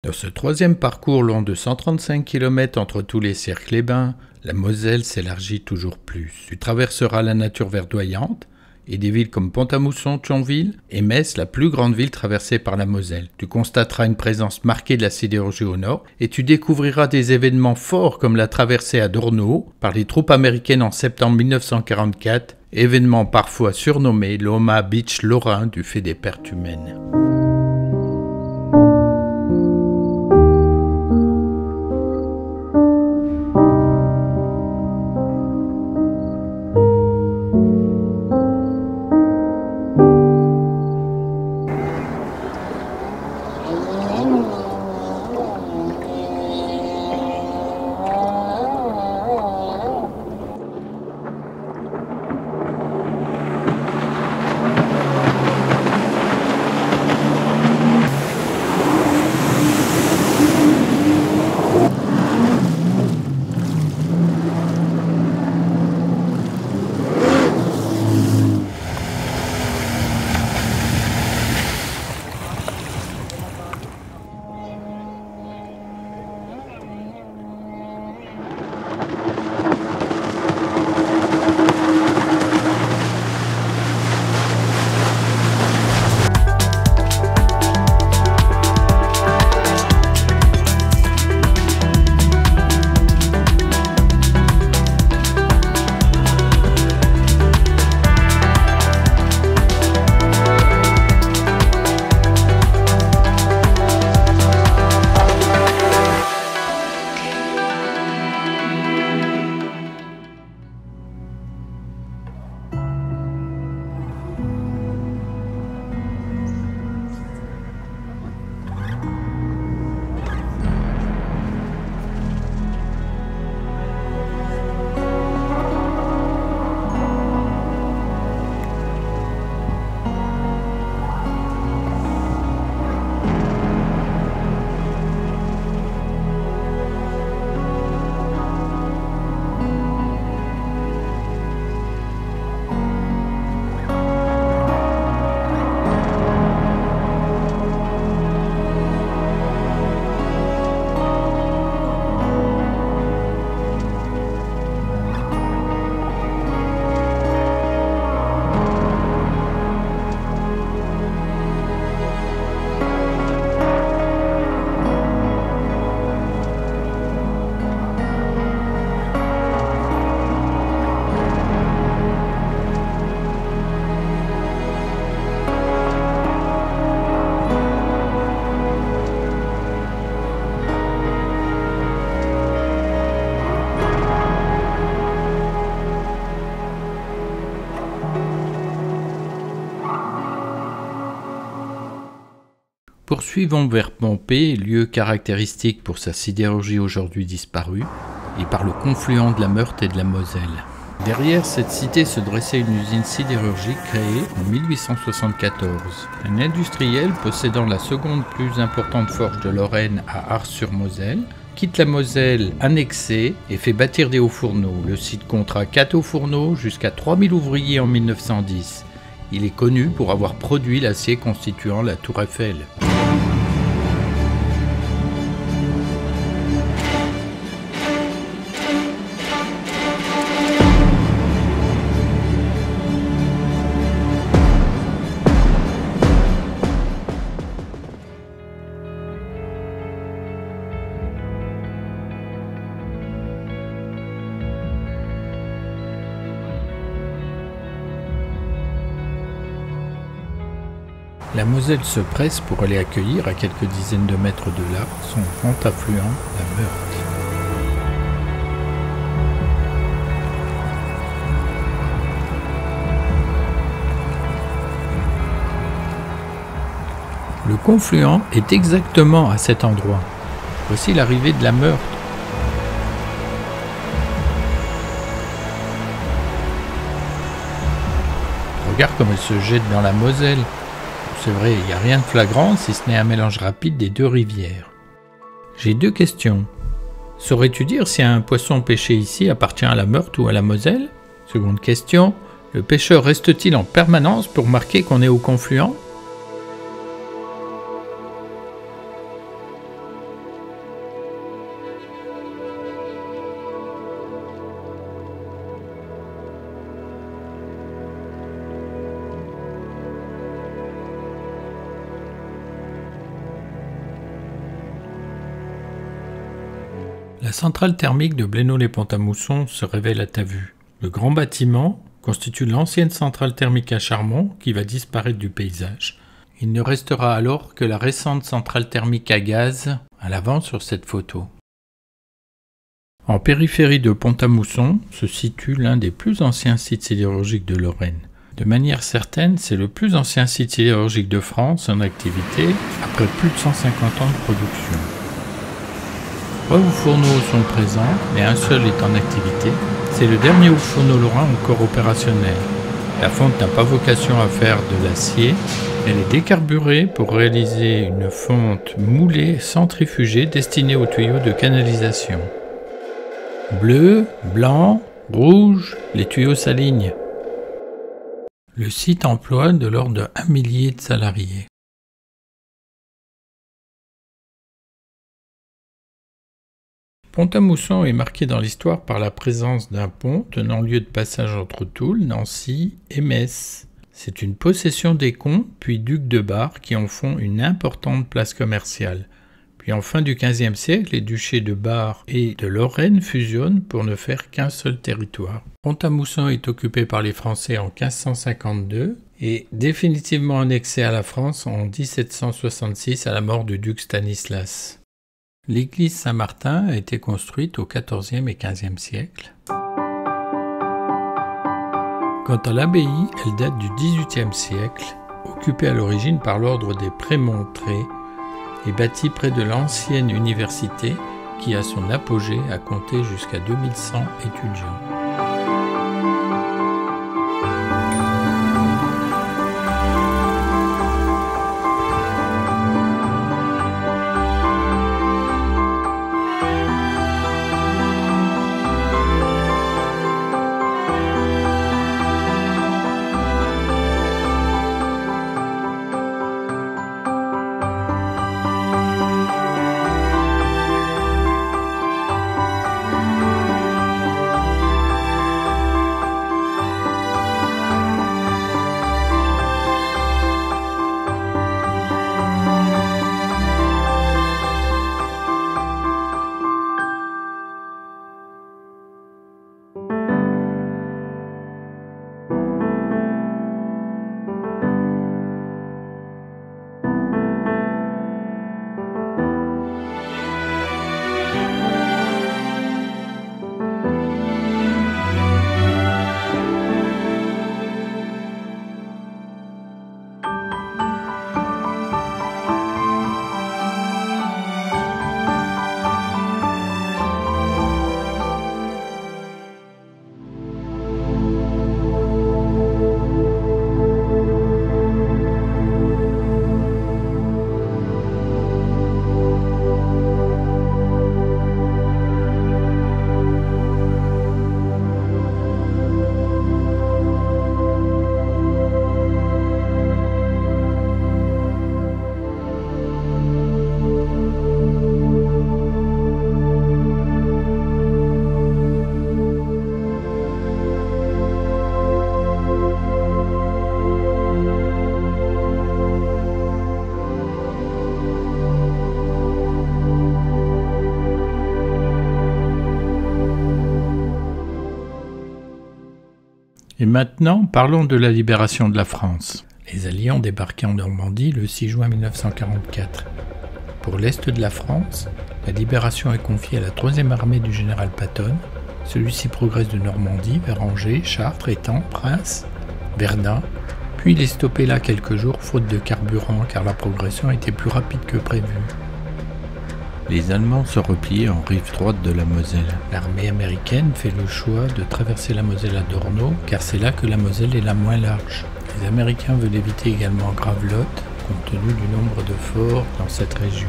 Dans ce troisième parcours long de 135 km entre tous les Cercles-les-Bains, la Moselle s'élargit toujours plus. Tu traverseras la nature verdoyante et des villes comme Pont-à-Mousson, Thionville et Metz, la plus grande ville traversée par la Moselle. Tu constateras une présence marquée de la sidérurgie au nord et tu découvriras des événements forts comme la traversée à Dornau par les troupes américaines en septembre 1944, événement parfois surnommé l'Omaha Beach lorrain du fait des pertes humaines. Poursuivons vers Pompée, lieu caractéristique pour sa sidérurgie aujourd'hui disparue, et par le confluent de la Meurthe et de la Moselle. Derrière cette cité se dressait une usine sidérurgique créée en 1874. Un industriel possédant la seconde plus importante forge de Lorraine à Ars-sur-Moselle quitte la Moselle annexée et fait bâtir des hauts fourneaux. Le site comptera 4 hauts fourneaux jusqu'à 3000 ouvriers en 1910. Il est connu pour avoir produit l'acier constituant la Tour Eiffel. La Moselle se presse pour aller accueillir, à quelques dizaines de mètres de là, son grand affluent, la Meurthe. Le confluent est exactement à cet endroit. Voici l'arrivée de la Meurthe. Regarde comme elle se jette dans la Moselle. C'est vrai, il n'y a rien de flagrant si ce n'est un mélange rapide des deux rivières. J'ai 2 questions. Saurais-tu dire si un poisson pêché ici appartient à la Meurthe ou à la Moselle? Seconde question, le pêcheur reste-t-il en permanence pour marquer qu'on est au confluent? La centrale thermique de Blénod-lès-Pont-à-Mousson se révèle à ta vue. Le grand bâtiment constitue l'ancienne centrale thermique à charbon qui va disparaître du paysage. Il ne restera alors que la récente centrale thermique à gaz à l'avant sur cette photo. En périphérie de Pont-à-Mousson se situe l'un des plus anciens sites sidérurgiques de Lorraine. De manière certaine, c'est le plus ancien site sidérurgique de France en activité après plus de 150 ans de production. 3 houts-fourneaux sont présents, mais un seul est en activité. C'est le dernier houts-fourneau lorrain encore opérationnel. La fonte n'a pas vocation à faire de l'acier. Elle est décarburée pour réaliser une fonte moulée centrifugée destinée aux tuyaux de canalisation. Bleu, blanc, rouge, les tuyaux s'alignent. Le site emploie de l'ordre de 1 millier de salariés. Pont-à-Mousson est marqué dans l'histoire par la présence d'un pont tenant lieu de passage entre Toul, Nancy et Metz. C'est une possession des comtes puis ducs de Bar qui en font une importante place commerciale. Puis en fin du XVe siècle, les duchés de Bar et de Lorraine fusionnent pour ne faire qu'un seul territoire. Pont-à-Mousson est occupé par les Français en 1552 et définitivement annexé à la France en 1766 à la mort du duc Stanislas. L'église Saint-Martin a été construite au XIVe et XVe siècle. Quant à l'abbaye, elle date du XVIIIe siècle, occupée à l'origine par l'ordre des Prémontrés et bâtie près de l'ancienne université qui a son apogée à compter jusqu'à 2100 étudiants. Et maintenant, parlons de la libération de la France. Les Alliés ont débarqué en Normandie le 6 juin 1944. Pour l'Est de la France, la libération est confiée à la 3e armée du général Patton. Celui-ci progresse de Normandie vers Angers, Chartres, Étampes, Reims, Verdun, puis il est stoppé là quelques jours faute de carburant car la progression était plus rapide que prévu. Les Allemands se replient en rive droite de la Moselle. L'armée américaine fait le choix de traverser la Moselle à Dornau, car c'est là que la Moselle est la moins large. Les Américains veulent éviter également Gravelotte, compte tenu du nombre de forts dans cette région.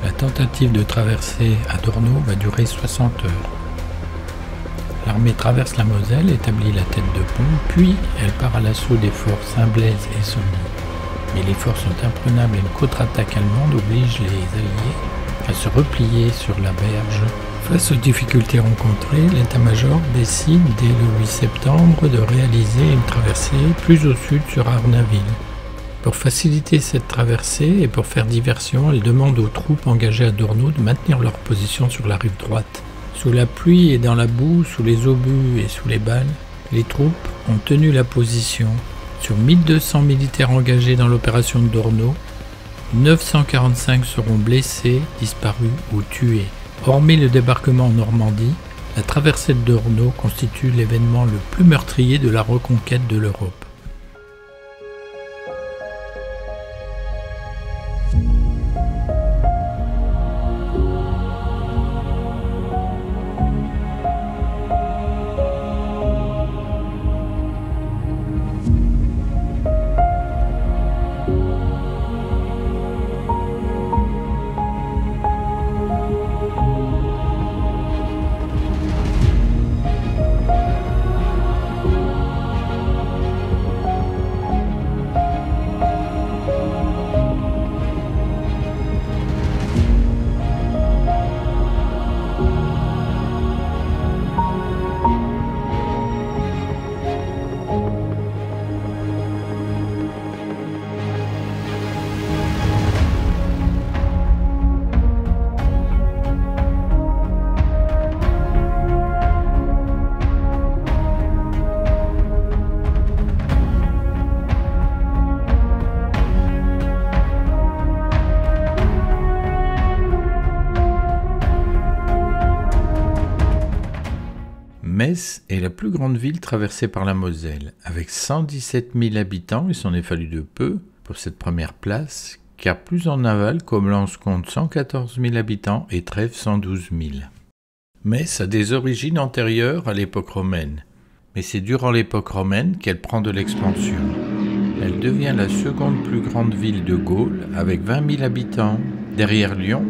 La tentative de traverser à Dornau va durer 60 heures. L'armée traverse la Moselle, établit la tête de pont, puis elle part à l'assaut des forts Saint-Blaise et Sauny. Mais les forts sont imprenables et une contre-attaque allemande oblige les Alliés à se replier sur la berge. Face aux difficultés rencontrées, l'état-major décide dès le 8 septembre de réaliser une traversée plus au sud sur Arnainville. Pour faciliter cette traversée et pour faire diversion, elle demande aux troupes engagées à Dorno de maintenir leur position sur la rive droite. Sous la pluie et dans la boue, sous les obus et sous les balles, les troupes ont tenu la position. Sur 1200 militaires engagés dans l'opération de Dorno, 945 seront blessés, disparus ou tués. Hormis le débarquement en Normandie, la traversée de Dorno constitue l'événement le plus meurtrier de la reconquête de l'Europe. Metz est la plus grande ville traversée par la Moselle, avec 117 000 habitants. Il s'en est fallu de peu pour cette première place, car plus en aval, Coblence compte 114 000 habitants et Trèves 112 000. Metz a des origines antérieures à l'époque romaine, mais c'est durant l'époque romaine qu'elle prend de l'expansion. Elle devient la seconde plus grande ville de Gaule, avec 20 000 habitants, derrière Lyon,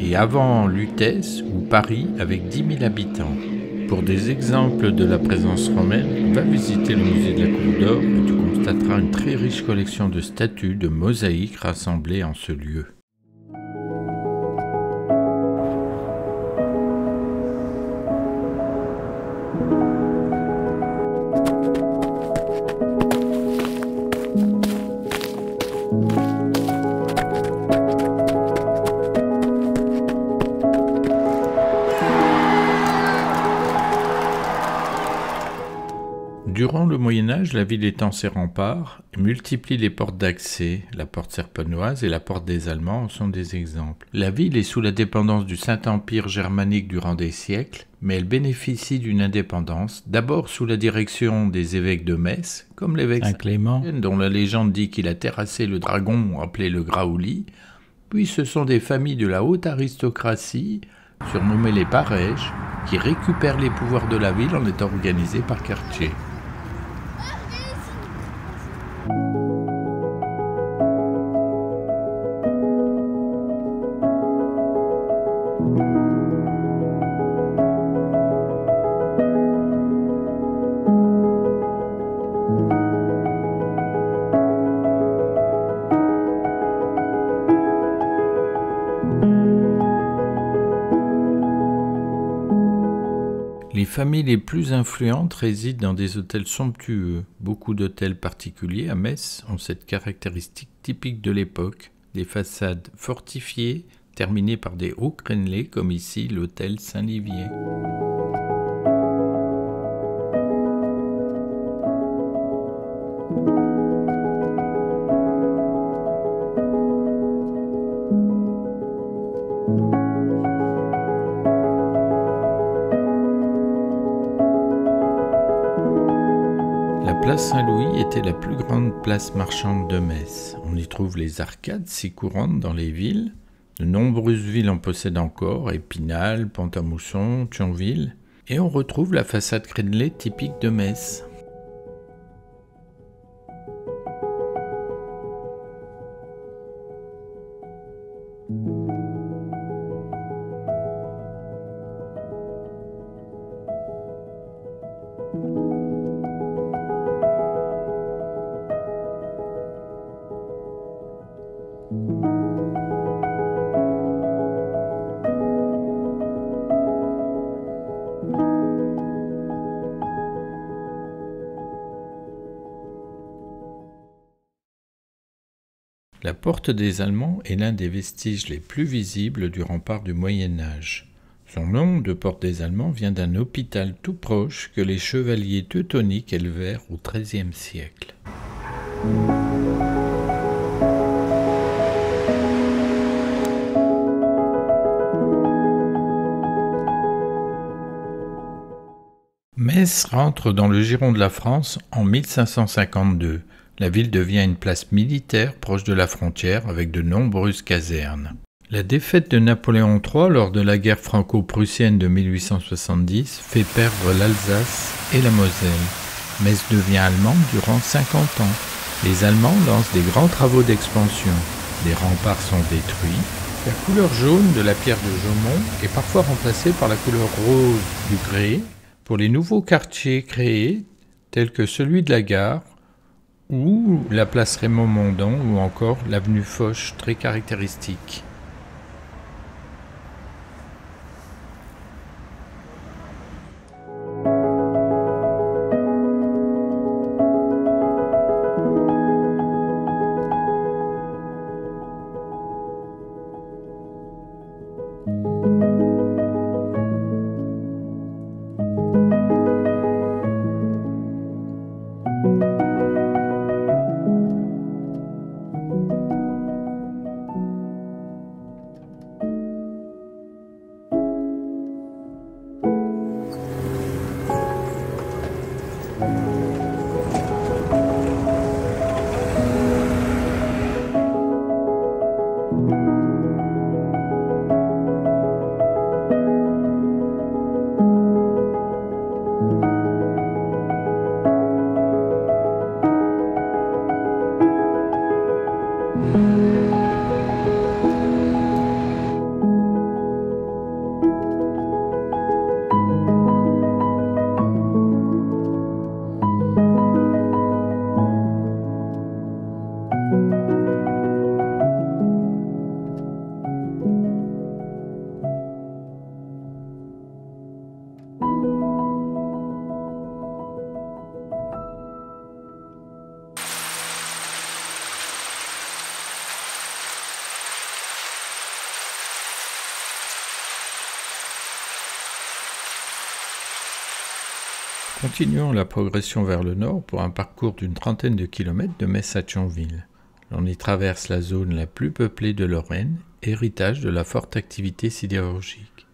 et avant Lutèce ou Paris avec 10 000 habitants. Pour des exemples de la présence romaine, va visiter le musée de la Cour d'Or et tu constateras une très riche collection de statues, de mosaïques rassemblées en ce lieu. Durant le Moyen-Âge, la ville étend ses remparts et multiplie les portes d'accès. La porte serpenoise et la porte des Allemands en sont des exemples. La ville est sous la dépendance du Saint-Empire germanique durant des siècles, mais elle bénéficie d'une indépendance, d'abord sous la direction des évêques de Metz, comme l'évêque Saint-Clément, dont la légende dit qu'il a terrassé le dragon appelé le Graouli. Puis ce sont des familles de la haute aristocratie, surnommées les Parèges, qui récupèrent les pouvoirs de la ville en étant organisées par quartier. Les familles les plus influentes résident dans des hôtels somptueux. Beaucoup d'hôtels particuliers à Metz ont cette caractéristique typique de l'époque, des façades fortifiées, terminées par des hauts crénelés comme ici l'hôtel Saint-Livier. La place Saint-Louis était la plus grande place marchande de Metz. On y trouve les arcades si courantes dans les villes. De nombreuses villes en possèdent encore, Épinal, Pont-à-Mousson, Thionville. Et on retrouve la façade crénelée typique de Metz. La porte des Allemands est l'un des vestiges les plus visibles du rempart du Moyen-Âge. Son nom de porte des Allemands vient d'un hôpital tout proche que les chevaliers teutoniques élevèrent au XIIIe siècle. Metz rentre dans le giron de la France en 1552. La ville devient une place militaire proche de la frontière avec de nombreuses casernes. La défaite de Napoléon III lors de la guerre franco-prussienne de 1870 fait perdre l'Alsace et la Moselle. Metz devient allemande durant 50 ans. Les Allemands lancent des grands travaux d'expansion. Les remparts sont détruits. La couleur jaune de la pierre de Jaumont est parfois remplacée par la couleur rose du grès pour les nouveaux quartiers créés, tels que celui de la gare, ou la place Raymond-Mondon, ou encore l'avenue Foch, très caractéristique. Continuons la progression vers le nord pour un parcours d'une trentaine de kilomètres de Metz à Thionville. On y traverse la zone la plus peuplée de Lorraine, héritage de la forte activité sidérurgique.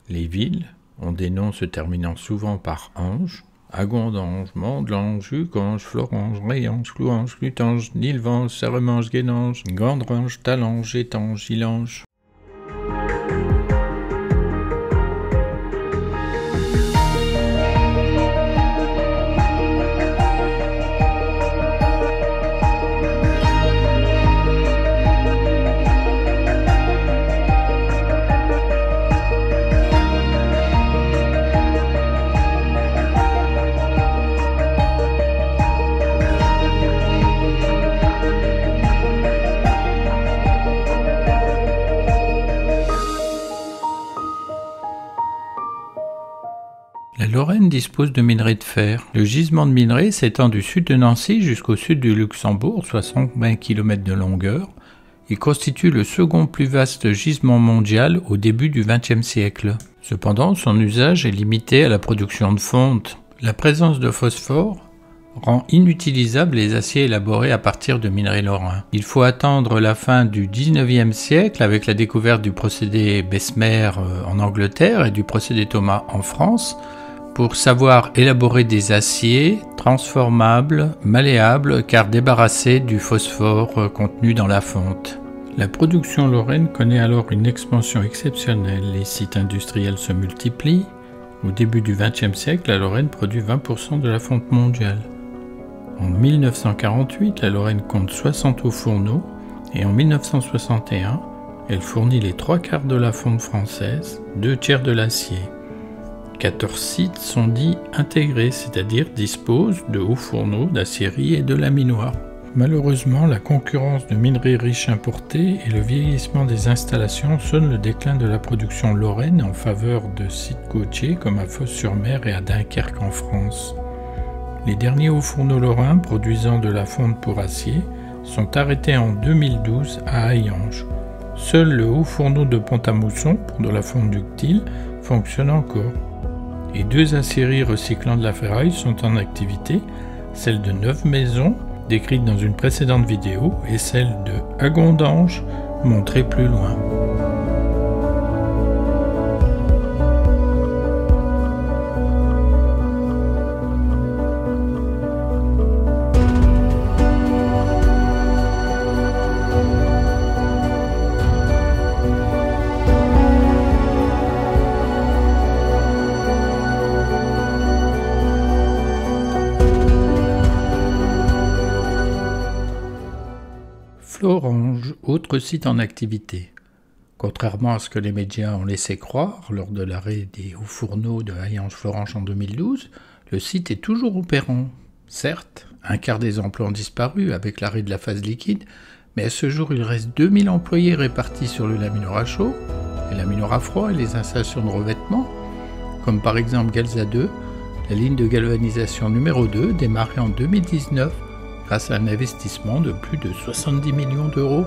Les villes ont des noms se terminant souvent par Ange, Agondange, Mandlange, Hucange, Florange, Réange, Clouange, Lutange, Nilvange, Serremange, Guénange, Gandrange, Talange, Étange, Gilange. La Lorraine dispose de minerais de fer. Le gisement de minerais s'étend du sud de Nancy jusqu'au sud du Luxembourg, soit 120 km de longueur. Il constitue le second plus vaste gisement mondial au début du XXe siècle. Cependant, son usage est limité à la production de fonte. La présence de phosphore rend inutilisables les aciers élaborés à partir de minerais lorrains. Il faut attendre la fin du XIXe siècle avec la découverte du procédé Bessemer en Angleterre et du procédé Thomas en France pour savoir élaborer des aciers transformables, malléables, car débarrassés du phosphore contenu dans la fonte. La production lorraine connaît alors une expansion exceptionnelle. Les sites industriels se multiplient. Au début du XXe siècle, la Lorraine produit 20% de la fonte mondiale. En 1948, la Lorraine compte 60 hauts-fourneaux et en 1961, elle fournit les 3/4 de la fonte française, 2/3 de l'acier. 14 sites sont dits intégrés, c'est-à-dire disposent de hauts-fourneaux, d'acierie et de laminoirs. Malheureusement, la concurrence de minerais riches importés et le vieillissement des installations sonnent le déclin de la production lorraine en faveur de sites côtiers comme à Fos-sur-Mer et à Dunkerque en France. Les derniers hauts-fourneaux lorrains produisant de la fonte pour acier sont arrêtés en 2012 à Hayange. Seul le haut fourneau de Pont-à-Mousson, pour de la fonte ductile, fonctionne encore. Et 2 aciéries recyclant de la ferraille sont en activité, celle de Neuve-Maisons, décrite dans une précédente vidéo, et celle de Agondange, montrée plus loin. Florange, autre site en activité. Contrairement à ce que les médias ont laissé croire lors de l'arrêt des hauts fourneaux de Hayange-Florange en 2012, le site est toujours opérant. Certes, un quart des emplois ont disparu avec l'arrêt de la phase liquide, mais à ce jour il reste 2000 employés répartis sur le lamineur à chaud, les lamineurs à froid et les installations de revêtement, comme par exemple Galza 2, la ligne de galvanisation numéro 2 démarrée en 2019 grâce à un investissement de plus de 70 millions d'euros.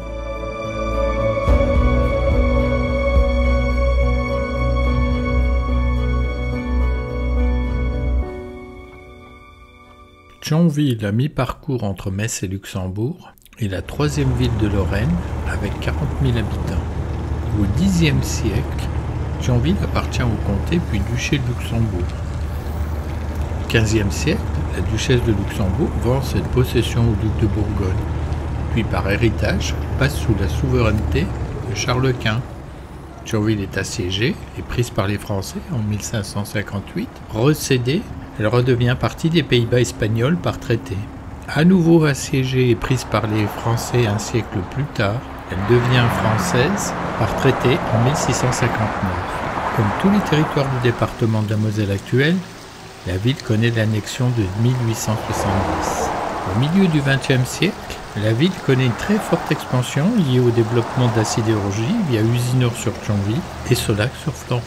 Thionville, à mi-parcours entre Metz et Luxembourg, est la 3e ville de Lorraine avec 40 000 habitants. Au Xe siècle, Thionville appartient au comté puis duché de Luxembourg. Au XVe siècle, la duchesse de Luxembourg vend cette possession au duc de Bourgogne, puis par héritage passe sous la souveraineté de Charles Quint. Thionville est assiégée et prise par les Français en 1558. Recédée, elle redevient partie des Pays-Bas espagnols par traité. À nouveau assiégée et prise par les Français un siècle plus tard, elle devient française par traité en 1659. Comme tous les territoires du département de la Moselle actuel, la ville connaît l'annexion de 1870. Au milieu du XXe siècle, la ville connaît une très forte expansion liée au développement de la sidérurgie via Usinor sur Thionville et Solac sur Florange.